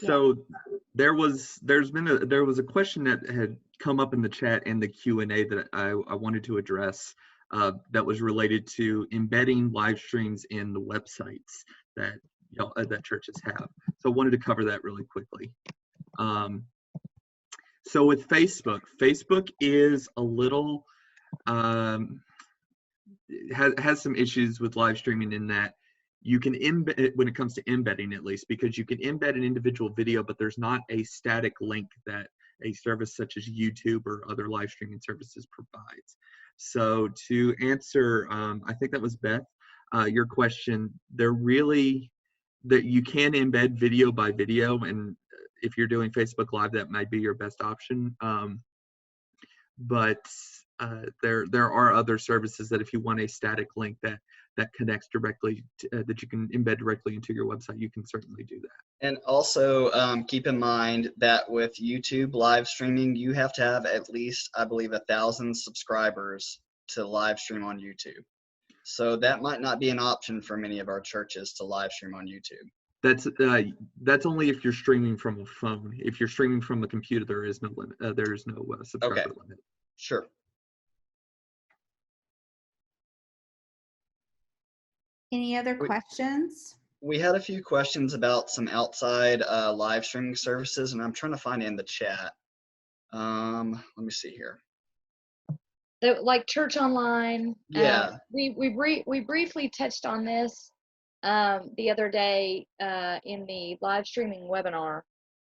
So there was a question that had come up in the chat and the Q&A that I wanted to address that was related to embedding live streams in the websites that that churches have. So I wanted to cover that really quickly. So with Facebook is a little has some issues with live streaming in that you can embed, when it comes to embedding at least, because you can embed an individual video, but there's not a static link that a service such as YouTube or other live streaming services provides. So to answer, I think that was Beth, your question, that you can embed video by video, and if you're doing Facebook Live, that might be your best option. But there are other services that if you want a static link that connects directly to, that you can embed directly into your website, you can certainly do that. And also keep in mind that with YouTube live streaming, you have to have at least, I believe, 1,000 subscribers to live stream on YouTube. So that might not be an option for many of our churches to live stream on YouTube. That's only if you're streaming from a phone. If you're streaming from a computer, there is no limit. There is no subscriber limit. Sure. Any other questions? We had a few questions about some outside live streaming services, and I'm trying to find it in the chat. Let me see here. Like Church Online. Yeah. We briefly touched on this the other day in the live streaming webinar,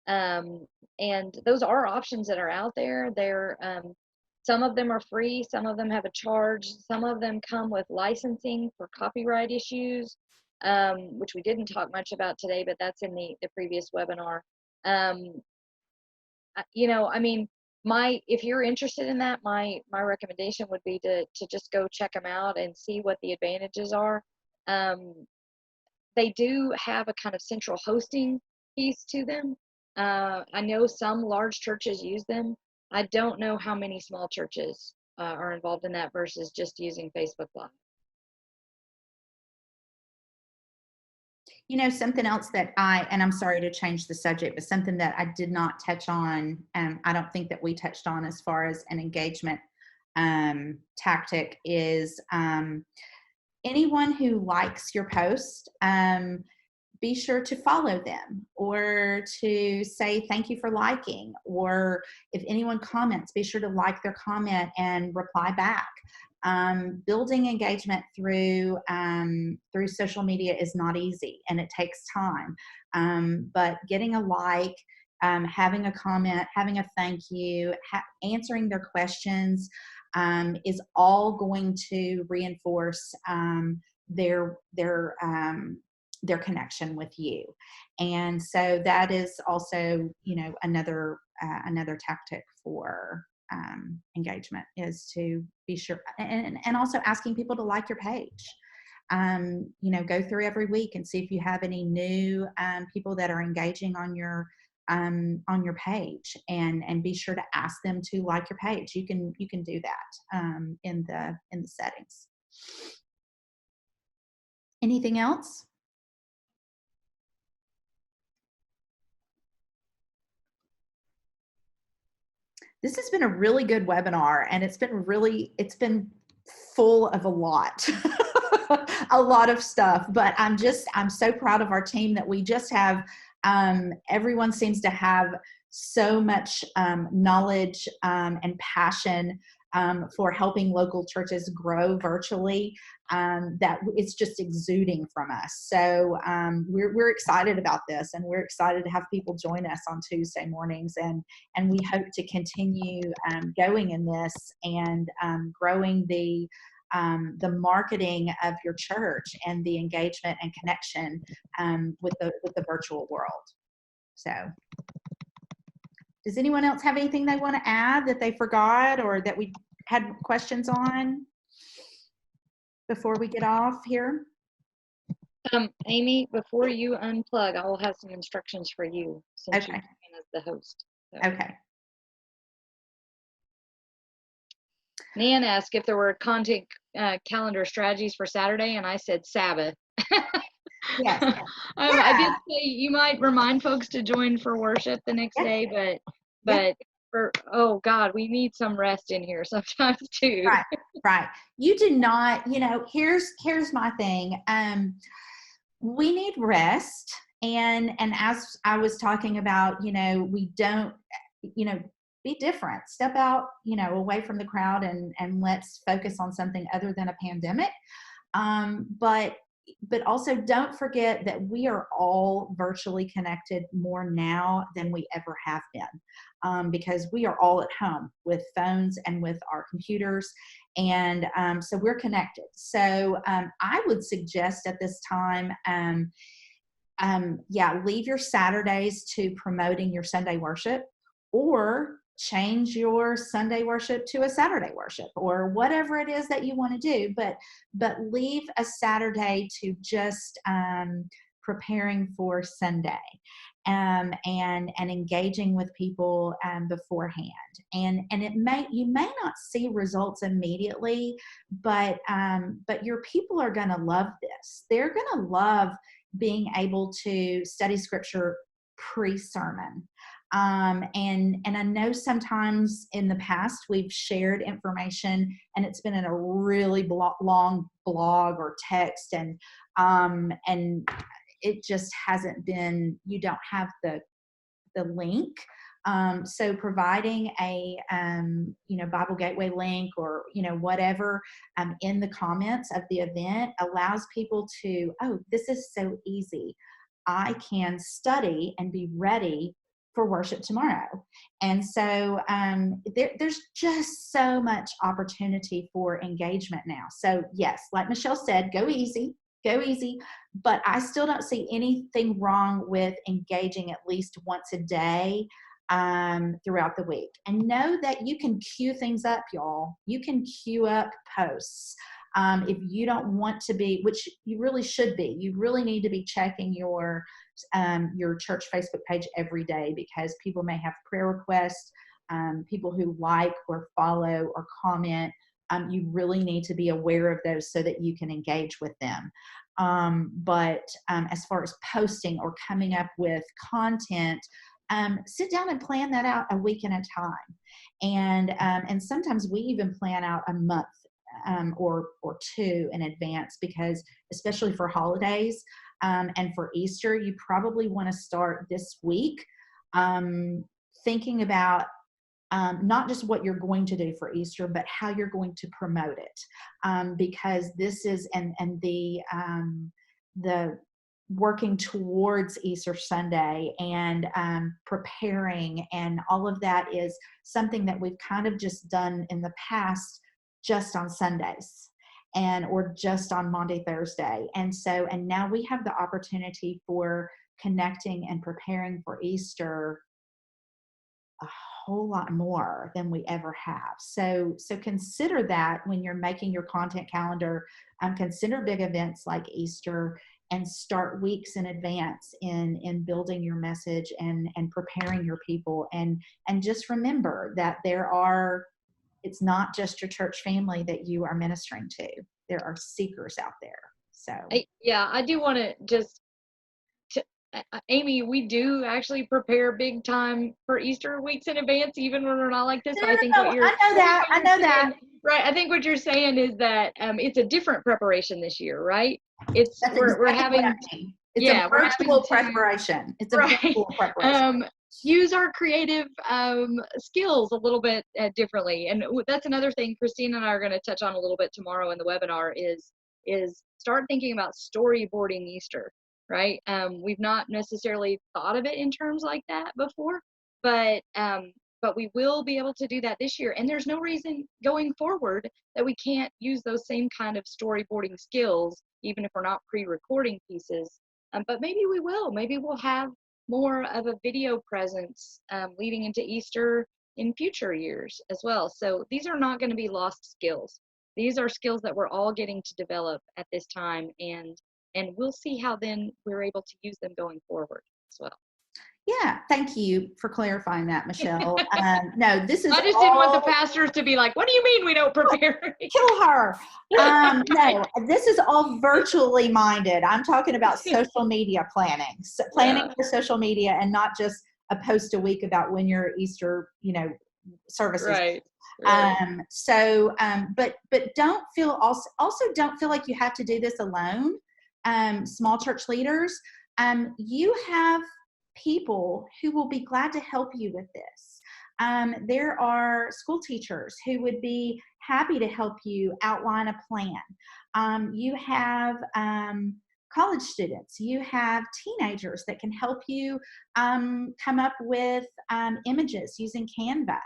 and those are options that are out there. They're some of them are free, some of them have a charge, some of them come with licensing for copyright issues, which we didn't talk much about today, but that's in the previous webinar. You know, I mean, if you're interested in that, my recommendation would be to just go check them out and see what the advantages are. They do have a kind of central hosting piece to them. I know some large churches use them. I don't know how many small churches are involved in that versus just using Facebook Live. You know, something else that and I'm sorry to change the subject, but something that I did not touch on, I don't think that we touched on as far as an engagement tactic is anyone who likes your post, be sure to follow them or to say thank you for liking, or if anyone comments, be sure to like their comment and reply back. Building engagement through social media is not easy and it takes time, but getting a like, having a comment, having a thank you, answering their questions is all going to reinforce their connection with you. And so that is also, you know, another tactic for engagement is to be sure, and also asking people to like your page. You know, go through every week and see if you have any new people that are engaging on your page, and be sure to ask them to like your page. You can do that in the settings. Anything else? This has been a really good webinar, and it's been full of a lot, a lot of stuff, but I'm so proud of our team that we just have, everyone seems to have so much knowledge and passion for helping local churches grow virtually, that it's just exuding from us. So we're excited about this, and we're excited to have people join us on Tuesday mornings, and we hope to continue going in this and growing the marketing of your church and the engagement and connection with the virtual world. So does anyone else have anything they want to add that they forgot or that we had questions on before we get off here? Amy, before you unplug, I will have some instructions for you since Okay. you're as the host. So. Okay. Nan asked if there were content calendar strategies for Saturday, and I said Sabbath. Yes. I did Yeah. say you might remind folks to join for worship the next Yeah. day, but for, oh God, we need some rest in here sometimes too. Right. Right. You do not, here's my thing. We need rest. And as I was talking about, we don't, be different, step out, away from the crowd and let's focus on something other than a pandemic. But also don't forget that we are all virtually connected more now than we ever have been, because we are all at home with phones and with our computers. And so we're connected. So I would suggest at this time, leave your Saturdays to promoting your Sunday worship, or change your Sunday worship to a Saturday worship, or whatever it is that you want to do. But leave a Saturday to just preparing for Sunday, and engaging with people beforehand. And you may not see results immediately, but your people are going to love this. They're going to love being able to study scripture pre-sermon. And I know sometimes in the past we've shared information and it's been in a really long blog or text, and it just hasn't been, you don't have the link. So providing a Bible Gateway link, or whatever in the comments of the event, allows people to, oh, this is so easy. I can study and be ready for worship tomorrow. And so there's just so much opportunity for engagement now. So yes, like Michelle said, go easy. But I still don't see anything wrong with engaging at least once a day throughout the week. And know that you can queue things up, y'all. You can queue up posts. If you don't want to be, which you really should be, you really need to be checking your church Facebook page every day, because people may have prayer requests, people who like or follow or comment. You really need to be aware of those so that you can engage with them. But as far as posting or coming up with content, sit down and plan that out a week at a time. And sometimes we even plan out a month or two in advance, because especially for holidays and for Easter, you probably want to start this week thinking about not just what you're going to do for Easter, but how you're going to promote it, because this is and the working towards Easter Sunday and preparing and all of that is something that we've kind of just done in the past, just on Sundays or just on Maundy, Thursday. And now we have the opportunity for connecting and preparing for Easter a whole lot more than we ever have. So consider that when you're making your content calendar. Consider big events like Easter, and start weeks in advance in building your message and preparing your people. And just remember that it's not just your church family that you are ministering to. There are seekers out there. So I do want to just, Amy, we do actually prepare big time for Easter weeks in advance, even when we're not like this. No, I think what you're, I know that. Right. I think what you're saying is that it's a different preparation this year, right? That's we're having, a virtual preparation. It's a virtual preparation. Use our creative skills a little bit differently. And that's another thing Christina and I are going to touch on a little bit tomorrow in the webinar is start thinking about storyboarding Easter, right? We've not necessarily thought of it in terms like that before, but we will be able to do that this year. And there's no reason going forward that we can't use those same kind of storyboarding skills, even if we're not pre-recording pieces. But maybe we will. Maybe we'll have more of a video presence leading into Easter in future years as well. So these are not going to be lost skills. These are skills that we're all getting to develop at this time, and we'll see how then we're able to use them going forward as well. Yeah, thank you for clarifying that, Michelle. No, this is I just didn't want the pastors to be like, what do you mean we don't prepare? kill her. No, this is all virtually minded. I'm talking about social media planning, planning for social media, and not just a post a week about when your Easter, services. Right. But don't feel also don't feel like you have to do this alone. Small church leaders, you have people who will be glad to help you with this. There are school teachers who would be happy to help you outline a plan. You have college students, you have teenagers that can help you come up with images using Canva.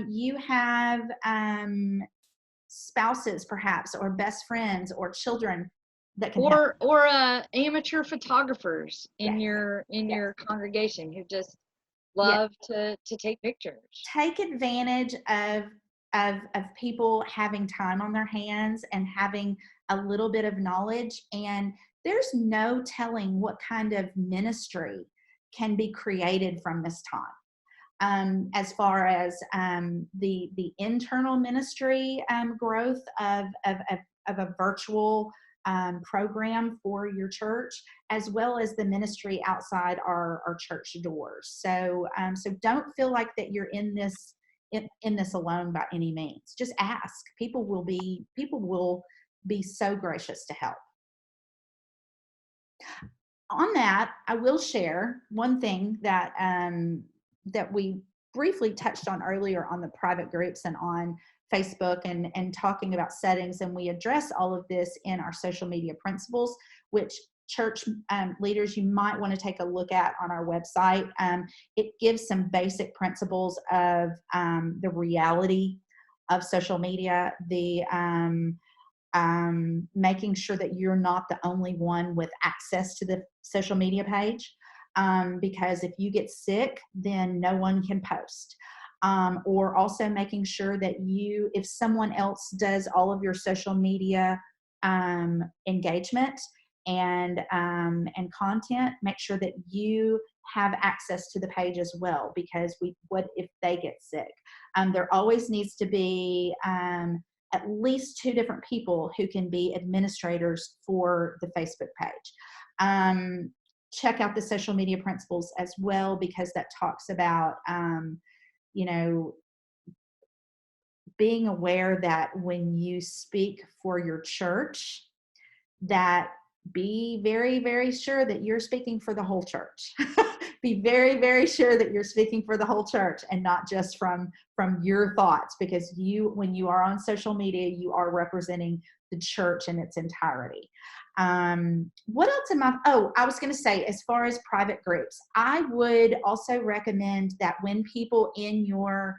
You have spouses perhaps, or best friends, or children that can help. Or amateur photographers in Yes. your congregation who just love to take pictures. Take advantage of people having time on their hands and having a little bit of knowledge, and there's no telling what kind of ministry can be created from this time. As far as the internal ministry growth of a virtual program for your church, as well as the ministry outside our church doors. So don't feel like that you're in this alone by any means. Just ask. People will be so gracious to help. On that, I will share one thing that that we briefly touched on earlier on the private groups and on Facebook, and talking about settings, and we address all of this in our social media principles, which church leaders, you might want to take a look at on our website. It gives some basic principles of the reality of social media, the making sure that you're not the only one with access to the social media page, because if you get sick, then no one can post. Or also making sure that if someone else does all of your social media engagement and content, make sure that you have access to the page as well, because what if they get sick? There always needs to be at least 2 different people who can be administrators for the Facebook page. Check out the social media principles as well, because that talks about being aware that when you speak for your church, that be very, very sure that you're speaking for the whole church. Be very, very sure that you're speaking for the whole church and not just from your thoughts, because when you are on social media, you are representing the church in its entirety. What else I was going to say, as far as private groups, I would also recommend that when people in your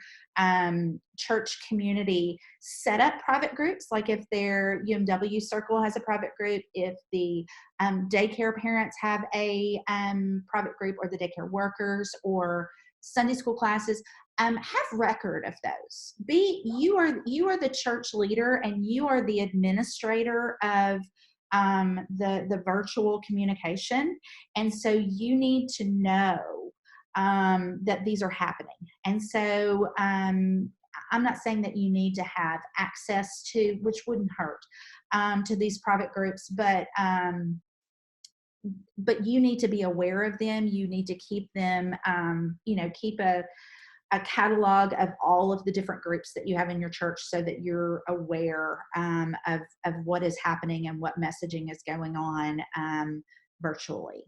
church community set up private groups, like if their UMW circle has a private group, if the daycare parents have a private group, or the daycare workers, or Sunday school classes, have record of those. You are the church leader, and you are the administrator of the virtual communication, and so you need to know that these are happening. And so I'm not saying that you need to have access to, which wouldn't hurt, to these private groups, but you need to be aware of them. You need to keep them, keep a catalog of all of the different groups that you have in your church, so that you're aware of what is happening and what messaging is going on virtually.